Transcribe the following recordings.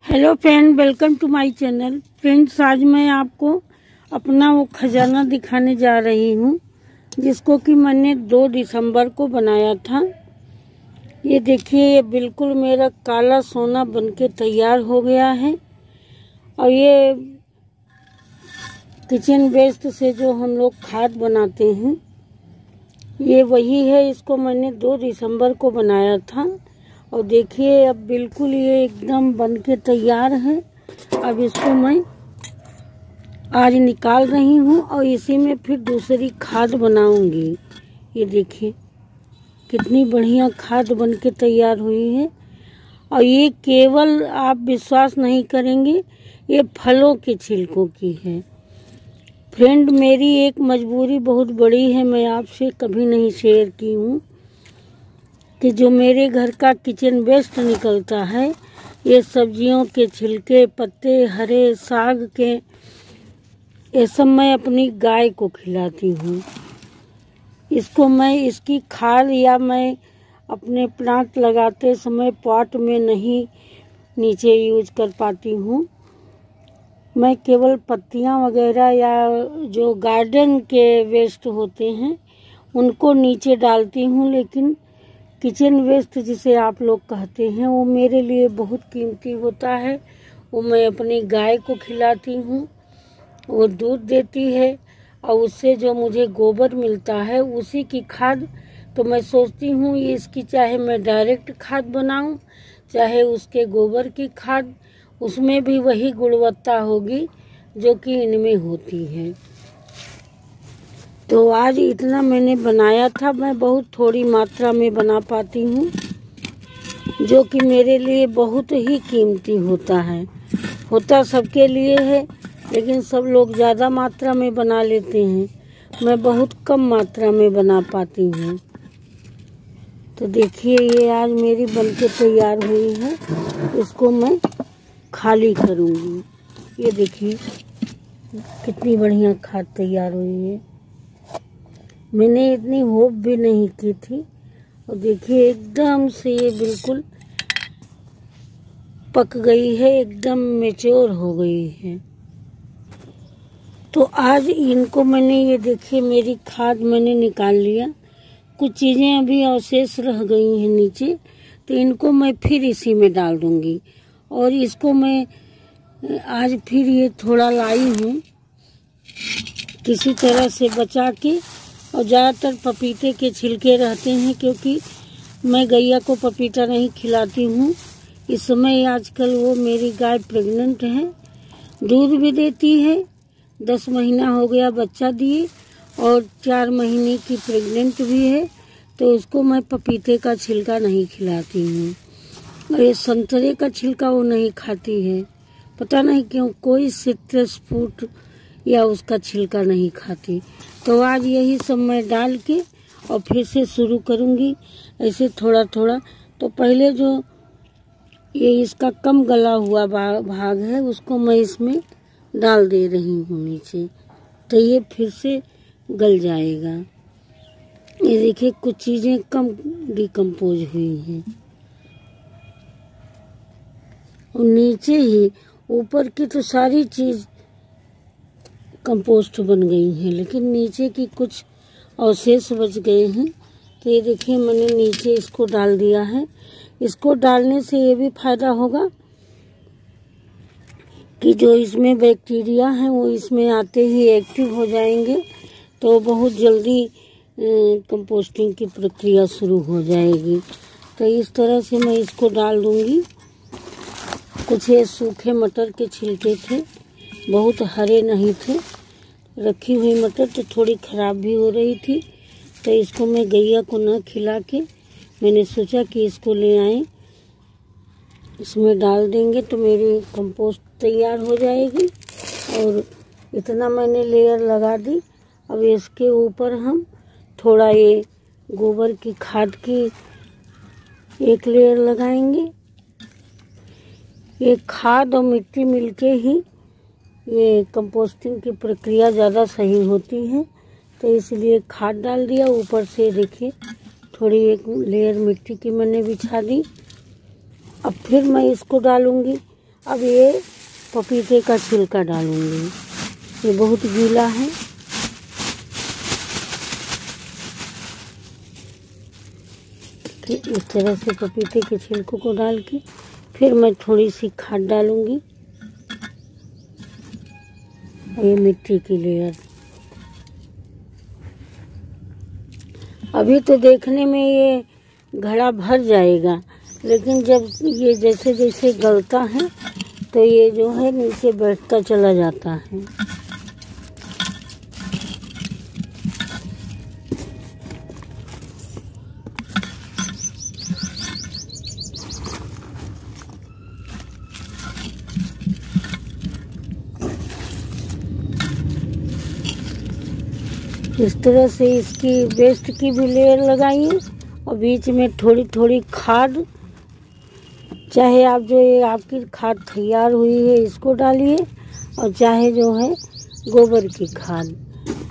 Hello friend, welcome to my channel. Friends, आज मैं आपको अपना वो खजाना दिखाने जा रही हूँ जिसको कि मैंने 2 दिसंबर को बनाया था। ये देखिए, ये बिल्कुल मेरा काला सोना बनके तैयार हो गया है। और ये किचन वेस्ट से जो हम लोग खाद बनाते हैं, ये वही है। इसको मैंने 2 दिसंबर को बनाया था और देखिए अब बिल्कुल ये एकदम बनके तैयार है। अब इसको मैं आज निकाल रही हूँ और इसी में फिर दूसरी खाद बनाऊंगी। ये देखिए कितनी बढ़िया खाद बनके तैयार हुई है। और ये केवल आप विश्वास नहीं करेंगे, ये फलों के छिलकों की है। फ्रेंड, मेरी एक मजबूरी बहुत बड़ी है, मैं आपसे कभी नहीं शेयर की हूँ कि जो मेरे घर का किचन वेस्ट निकलता है, ये सब्जियों के छिलके, पत्ते, हरे साग के, ये सब मैं अपनी गाय को खिलाती हूँ। इसको मैं इसकी खाद या मैं अपने प्लांट लगाते समय पॉट में नहीं नीचे यूज कर पाती हूँ। मैं केवल पत्तियाँ वगैरह या जो गार्डन के वेस्ट होते हैं उनको नीचे डालती हूँ, लेकिन किचन वेस्ट जिसे आप लोग कहते हैं वो मेरे लिए बहुत कीमती होता है। वो मैं अपनी गाय को खिलाती हूँ, वो दूध देती है और उससे जो मुझे गोबर मिलता है उसी की खाद। तो मैं सोचती हूँ ये इसकी चाहे मैं डायरेक्ट खाद बनाऊँ, चाहे उसके गोबर की खाद, उसमें भी वही गुणवत्ता होगी जो कि इनमें होती है। तो आज इतना मैंने बनाया था। मैं बहुत थोड़ी मात्रा में बना पाती हूँ, जो कि मेरे लिए बहुत ही कीमती होता है। होता सबके लिए है, लेकिन सब लोग ज़्यादा मात्रा में बना लेते हैं। मैं बहुत कम मात्रा में बना पाती हूँ। तो देखिए ये आज मेरी बनके तैयार हुई है। इसको मैं खाली करूँगी। ये देखिए कितनी बढ़िया खाद तैयार हुई है। मैंने इतनी होप भी नहीं की थी। और देखिए एकदम से ये बिल्कुल पक गई है, एकदम मैच्योर हो गई है। तो आज इनको मैंने, ये देखिए मेरी खाद मैंने निकाल लिया। कुछ चीज़ें अभी अवशेष रह गई हैं नीचे, तो इनको मैं फिर इसी में डाल दूंगी। और इसको मैं आज फिर ये थोड़ा लाई हूँ किसी तरह से बचा के। और ज़्यादातर पपीते के छिलके रहते हैं, क्योंकि मैं गैया को पपीता नहीं खिलाती हूँ। इस समय आजकल वो मेरी गाय प्रेग्नेंट है, दूध भी देती है। 10 महीना हो गया बच्चा दिए और 4 महीने की प्रेग्नेंट भी है। तो उसको मैं पपीते का छिलका नहीं खिलाती हूँ। और ये संतरे का छिलका वो नहीं खाती है, पता नहीं क्यों। कोई सिट्रस फ्रूट या उसका छिलका नहीं खाती। तो आज यही सब मैं डाल के और फिर से शुरू करूँगी ऐसे थोड़ा थोड़ा। तो पहले जो ये इसका कम गला हुआ भाग है उसको मैं इसमें डाल दे रही हूँ नीचे, तो ये फिर से गल जाएगा। ये देखिए कुछ चीज़ें कम डिकम्पोज हुई हैं और नीचे ही, ऊपर की तो सारी चीज़ कंपोस्ट बन गई हैं, लेकिन नीचे की कुछ अवशेष बच गए हैं। तो ये देखिए मैंने नीचे इसको डाल दिया है। इसको डालने से ये भी फायदा होगा कि जो इसमें बैक्टीरिया हैं वो इसमें आते ही एक्टिव हो जाएंगे, तो बहुत जल्दी कंपोस्टिंग की प्रक्रिया शुरू हो जाएगी। तो इस तरह से मैं इसको डाल दूंगी। कुछ ये सूखे मटर के छिलके थे, बहुत हरे नहीं थे। रखी हुई मटर तो थोड़ी ख़राब भी हो रही थी, तो इसको मैं गैया को न खिला के मैंने सोचा कि इसको ले आएं, इसमें डाल देंगे तो मेरी कंपोस्ट तैयार हो जाएगी। और इतना मैंने लेयर लगा दी। अब इसके ऊपर हम थोड़ा ये गोबर की खाद की एक लेयर लगाएंगे। ये खाद और मिट्टी मिलके ही ये कंपोस्टिंग की प्रक्रिया ज़्यादा सही होती है, तो इसलिए खाद डाल दिया। ऊपर से देखिए थोड़ी एक लेयर मिट्टी की मैंने बिछा दी। अब फिर मैं इसको डालूंगी। अब ये पपीते का छिलका डालूंगी, ये बहुत गीला है। इस तरह से पपीते के छिलकों को डाल के फिर मैं थोड़ी सी खाद डालूंगी। ये मिट्टी की लेयर। अभी तो देखने में ये घड़ा भर जाएगा, लेकिन जब ये जैसे जैसे गलता है तो ये जो है नीचे बैठता चला जाता है। इस तरह से इसकी वेस्ट की भी लेयर लगाइए और बीच में थोड़ी थोड़ी खाद, चाहे आप जो ये आपकी खाद तैयार हुई है इसको डालिए और चाहे जो है गोबर की खाद।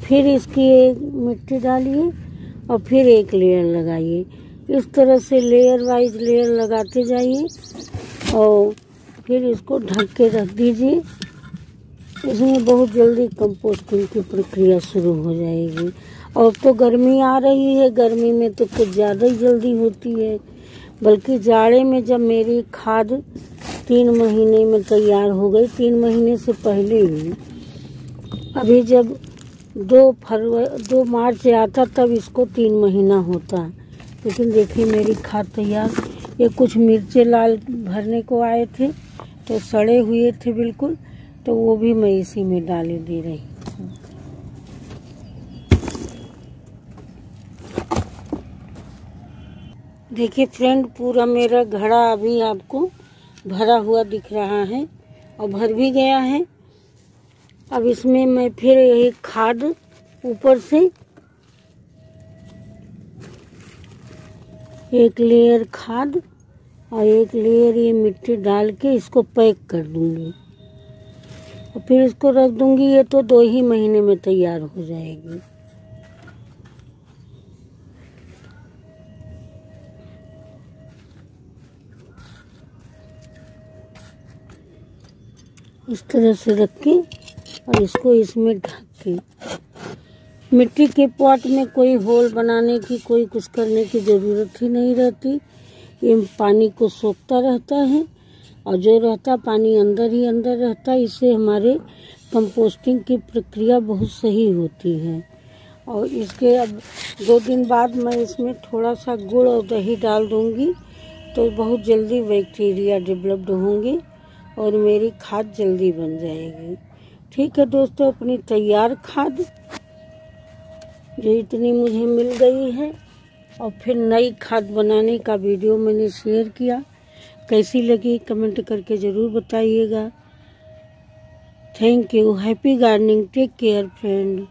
फिर इसकी एक मिट्टी डालिए और फिर एक लेयर लगाइए। इस तरह से लेयर वाइज लेयर लगाते जाइए और फिर इसको ढक के रख दीजिए। इसमें बहुत जल्दी कंपोस्टिंग की प्रक्रिया शुरू हो जाएगी। और तो गर्मी आ रही है, गर्मी में तो कुछ ज़्यादा ही जल्दी होती है। बल्कि जाड़े में जब मेरी खाद 3 महीने में तैयार हो गई, 3 महीने से पहले ही, अभी जब 2 मार्च आता तब इसको 3 महीना होता। लेकिन देखिए मेरी खाद तैयार। ये कुछ मिर्चे लाल भरने को आए थे तो सड़े हुए थे बिल्कुल, तो वो भी मैं इसी में डाले दे रही हूँ। देखिए फ्रेंड, पूरा मेरा घड़ा अभी आपको भरा हुआ दिख रहा है और भर भी गया है। अब इसमें मैं फिर यही खाद ऊपर से एक लेयर खाद और एक लेयर ये मिट्टी डाल के इसको पैक कर दूंगी और फिर इसको रख दूंगी। ये तो 2 ही महीने में तैयार हो जाएगी। इस तरह से रख के और इसको इसमें ढक के, मिट्टी के पॉट में कोई होल बनाने की, कोई कुछ करने की ज़रूरत ही नहीं रहती। ये पानी को सोखता रहता है और जो रहता पानी अंदर ही अंदर रहता है। इससे हमारे कंपोस्टिंग की प्रक्रिया बहुत सही होती है। और इसके अब 2 दिन बाद मैं इसमें थोड़ा सा गुड़ और दही डाल दूंगी, तो बहुत जल्दी बैक्टीरिया डेवलप्ड होंगे और मेरी खाद जल्दी बन जाएगी। ठीक है दोस्तों, अपनी तैयार खाद जो इतनी मुझे मिल गई है और फिर नई खाद बनाने का वीडियो मैंने शेयर किया। कैसी लगी कमेंट करके ज़रूर बताइएगा। Thank you. Happy gardening. Take care friend.